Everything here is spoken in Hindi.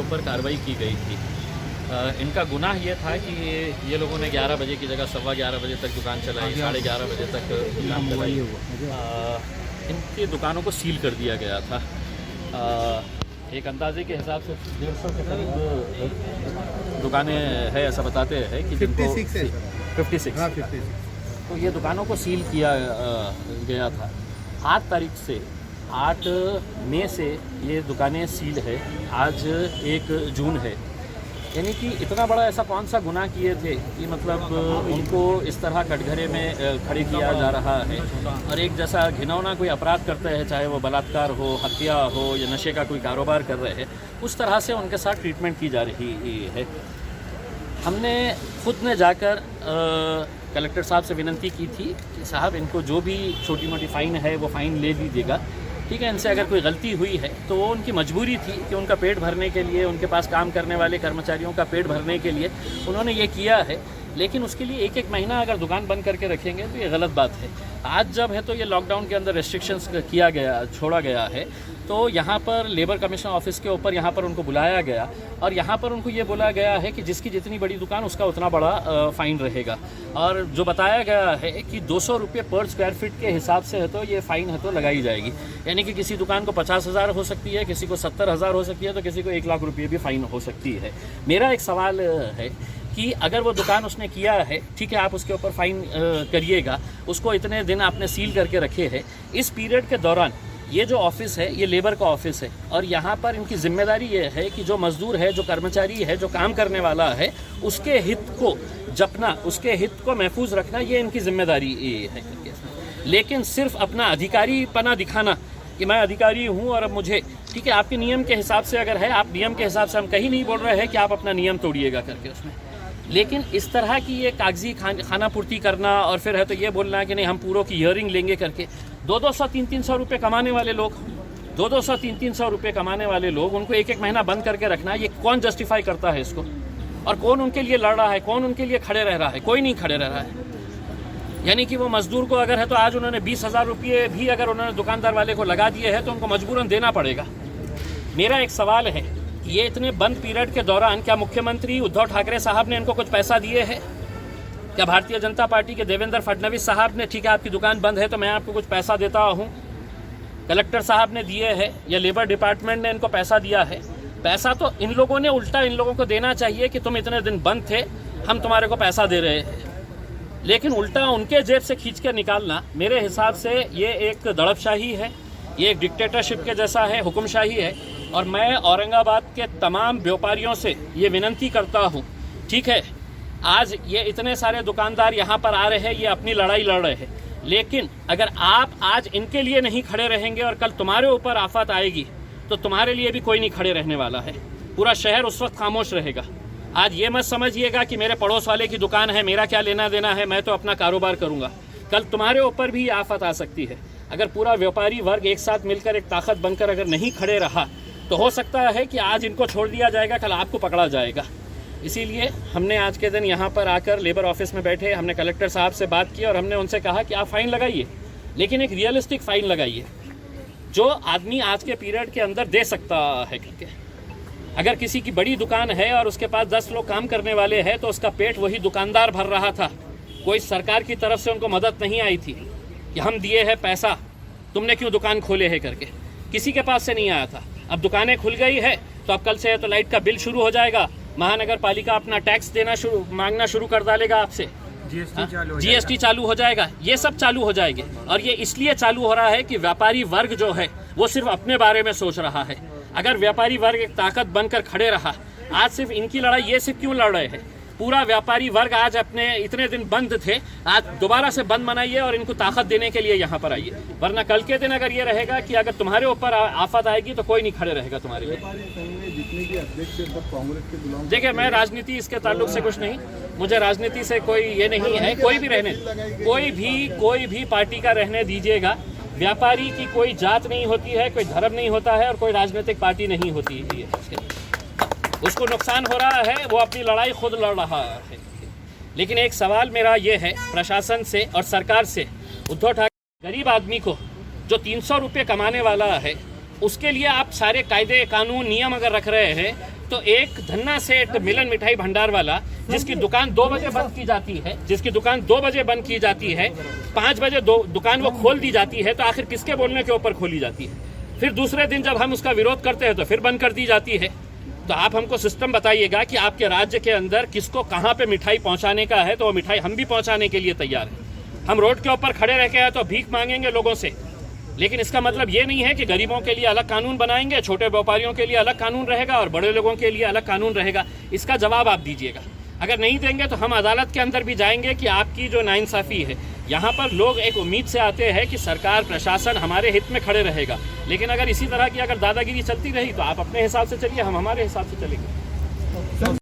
ऊपर कार्रवाई की गई थी। इनका गुनाह ये था कि ये लोगों ने 11 बजे की जगह 11:15 बजे तक दुकान चलाई, 11:30 बजे तक दुकान चलाई। इनकी दुकानों को सील कर दिया गया था। एक अंदाजे के हिसाब से 150 के करीब दुकानें है, ऐसा बताते हैं कि 56 तो ये दुकानों को सील किया गया था। 8 तारीख से 8 मई से ये दुकानें सील है, आज 1 जून है। यानी कि इतना बड़ा ऐसा कौन सा गुनाह किए थे कि मतलब उनको इस तरह कटघरे में खड़े किया जा रहा है और एक जैसा घिनौना कोई अपराध करते हैं, चाहे वो बलात्कार हो, हत्या हो या नशे का कोई कारोबार कर रहे हैं, उस तरह से उनके साथ ट्रीटमेंट की जा रही है। हमने खुद ने जाकर कलेक्टर साहब से विनती की थी कि साहब इनको जो भी छोटी मोटी फ़ाइन है वो फ़ाइन ले लीजिएगा, ठीक है। इनसे अगर कोई गलती हुई है तो वो उनकी मजबूरी थी कि उनका पेट भरने के लिए, उनके पास काम करने वाले कर्मचारियों का पेट भरने के लिए उन्होंने ये किया है। लेकिन उसके लिए 1-1 महीना अगर दुकान बंद करके रखेंगे तो ये गलत बात है। आज जब है तो ये लॉकडाउन के अंदर रेस्ट्रिक्शंस छोड़ा गया है, तो यहाँ पर लेबर कमीशन ऑफिस के ऊपर यहाँ पर उनको बुलाया गया और यहाँ पर उनको ये बोला गया है कि जिसकी जितनी बड़ी दुकान उसका उतना बड़ा फ़ाइन रहेगा। और जो बताया गया है कि 200 रुपये पर स्क्वायर फीट के हिसाब से है तो ये फ़ाइन है तो लगाई जाएगी। यानी कि किसी दुकान को 50,000 हो सकती है, किसी को 70,000 हो सकती है, तो किसी को 1 लाख रुपये भी फ़ाइन हो सकती है। मेरा एक सवाल है कि अगर वो दुकान उसने किया है, ठीक है, आप उसके ऊपर फ़ाइन करिएगा, उसको इतने दिन आपने सील करके रखे हैं। इस पीरियड के दौरान ये जो ऑफिस है ये लेबर का ऑफिस है और यहाँ पर इनकी जिम्मेदारी ये है कि जो मजदूर है, जो कर्मचारी है, जो काम करने वाला है, उसके हित को जपना, उसके हित को महफूज रखना, ये इनकी जिम्मेदारी है। लेकिन सिर्फ अपना अधिकारीपना दिखाना कि मैं अधिकारी हूँ और अब मुझे, ठीक है, आपके नियम के हिसाब से अगर है, आप नियम के हिसाब से, हम कहीं नहीं बोल रहे हैं कि आप अपना नियम तोड़िएगा करके उसमें, लेकिन इस तरह की ये कागजी खाना पूर्ति करना और फिर है तो ये बोलना कि नहीं हम पूरों की हियरिंग लेंगे करके, 200 300 रुपये कमाने वाले लोग, 200 300 रुपये कमाने वाले लोग, उनको 1-1 महीना बंद करके रखना, ये कौन जस्टिफाई करता है इसको? और कौन उनके लिए लड़ रहा है, कौन उनके लिए खड़े रह रहा है? कोई नहीं खड़े रह रहा है। यानी कि वो मजदूर को अगर है तो आज उन्होंने 20,000 रुपये भी अगर उन्होंने दुकानदार वाले को लगा दिए हैं तो उनको मजबूरन देना पड़ेगा। मेरा एक सवाल है, ये इतने बंद पीरियड के दौरान क्या मुख्यमंत्री उद्धव ठाकरे साहब ने इनको कुछ पैसा दिए हैं? क्या भारतीय जनता पार्टी के देवेंद्र फडणवीस साहब ने, ठीक है आपकी दुकान बंद है तो मैं आपको कुछ पैसा देता हूं, कलेक्टर साहब ने दिए हैं या लेबर डिपार्टमेंट ने इनको पैसा दिया है? पैसा तो इन लोगों ने उल्टा इन लोगों को देना चाहिए कि तुम इतने दिन बंद थे, हम तुम्हारे को पैसा दे रहे हैं, लेकिन उल्टा उनके जेब से खींच कर निकालना मेरे हिसाब से ये एक दड़पशाही है, ये एक डिक्टेटरशिप के जैसा है, हुक्मशाही है। और मैं औरंगाबाद के तमाम व्यापारियों से ये विनती करता हूँ, ठीक है, आज ये इतने सारे दुकानदार यहाँ पर आ रहे हैं, ये अपनी लड़ाई लड़ रहे हैं, लेकिन अगर आप आज इनके लिए नहीं खड़े रहेंगे और कल तुम्हारे ऊपर आफत आएगी तो तुम्हारे लिए भी कोई नहीं खड़े रहने वाला है। पूरा शहर उस वक्त खामोश रहेगा। आज ये मत समझिएगा कि मेरे पड़ोस वाले की दुकान है, मेरा क्या लेना देना है, मैं तो अपना कारोबार करूँगा। कल तुम्हारे ऊपर भी आफत आ सकती है। अगर पूरा व्यापारी वर्ग एक साथ मिलकर एक ताकत बनकर अगर नहीं खड़े रहा तो हो सकता है कि आज इनको छोड़ दिया जाएगा, कल आपको पकड़ा जाएगा। इसीलिए हमने आज के दिन यहाँ पर आकर लेबर ऑफिस में बैठे, हमने कलेक्टर साहब से बात की और हमने उनसे कहा कि आप फ़ाइन लगाइए, लेकिन एक रियलिस्टिक फ़ाइन लगाइए जो आदमी आज के पीरियड के अंदर दे सकता है करके। अगर किसी की बड़ी दुकान है और उसके पास 10 लोग काम करने वाले हैं तो उसका पेट वही दुकानदार भर रहा था, कोई सरकार की तरफ से उनको मदद नहीं आई थी कि हम दिए हैं पैसा, तुमने क्यों दुकान खोले है करके, किसी के पास से नहीं आया था। अब दुकानें खुल गई है तो अब कल से तो लाइट का बिल शुरू हो जाएगा, महानगर पालिका अपना टैक्स देना मांगना शुरू कर डालेगा आपसे, जीएसटी चालू हो जाएगा, ये सब चालू हो जाएंगे। और ये इसलिए चालू हो रहा है कि व्यापारी वर्ग जो है वो सिर्फ अपने बारे में सोच रहा है। अगर व्यापारी वर्ग एक ताकत बनकर खड़े रहा, आज सिर्फ इनकी लड़ाई, ये सिर्फ क्यों लड़ रहे हैं, पूरा व्यापारी वर्ग आज अपने इतने दिन बंद थे, आज दोबारा से बंद मनाइए और इनको ताकत देने के लिए यहाँ पर आइए। वरना कल के दिन अगर ये रहेगा कि अगर तुम्हारे ऊपर आफत आएगी तो कोई नहीं खड़े रहेगा तुम्हारे लिए। देखिए, मैं राजनीति इसके ताल्लुक से कुछ नहीं, मुझे राजनीति से कोई ये नहीं है, कोई भी रहने, कोई भी पार्टी का रहने दीजिएगा। व्यापारी की कोई जात नहीं होती है, कोई धर्म नहीं होता है और कोई राजनीतिक पार्टी नहीं होती है। उसको नुकसान हो रहा है, वो अपनी लड़ाई खुद लड़ रहा है। लेकिन एक सवाल मेरा ये है प्रशासन से और सरकार से, उद्धव ठाकरे गरीब आदमी को जो 300 रुपये कमाने वाला है, उसके लिए आप सारे कायदे कानून नियम अगर रख रहे हैं तो एक धन्ना सेठ मिलन मिठाई भंडार वाला जिसकी दुकान 2 बजे बंद की जाती है, 5 बजे दुकान वो खोल दी जाती है, तो आखिर किसके बोलने के ऊपर खोली जाती है? फिर दूसरे दिन जब हम उसका विरोध करते हैं तो फिर बंद कर दी जाती है। तो आप हमको सिस्टम बताइएगा कि आपके राज्य के अंदर किसको कहाँ पे मिठाई पहुँचाने का है, तो वो मिठाई हम भी पहुँचाने के लिए तैयार हैं। हम रोड के ऊपर खड़े रह के आए तो भीख मांगेंगे लोगों से, लेकिन इसका मतलब ये नहीं है कि गरीबों के लिए अलग कानून बनाएंगे, छोटे व्यापारियों के लिए अलग कानून रहेगा और बड़े लोगों के लिए अलग कानून रहेगा। इसका जवाब आप दीजिएगा। अगर नहीं देंगे तो हम अदालत के अंदर भी जाएंगे कि आपकी जो नाइंसाफ़ी है। यहाँ पर लोग एक उम्मीद से आते हैं कि सरकार प्रशासन हमारे हित में खड़े रहेगा, लेकिन अगर इसी तरह की अगर दादागिरी चलती रही तो आप अपने हिसाब से चलिए, हम हमारे हिसाब से चलेंगे।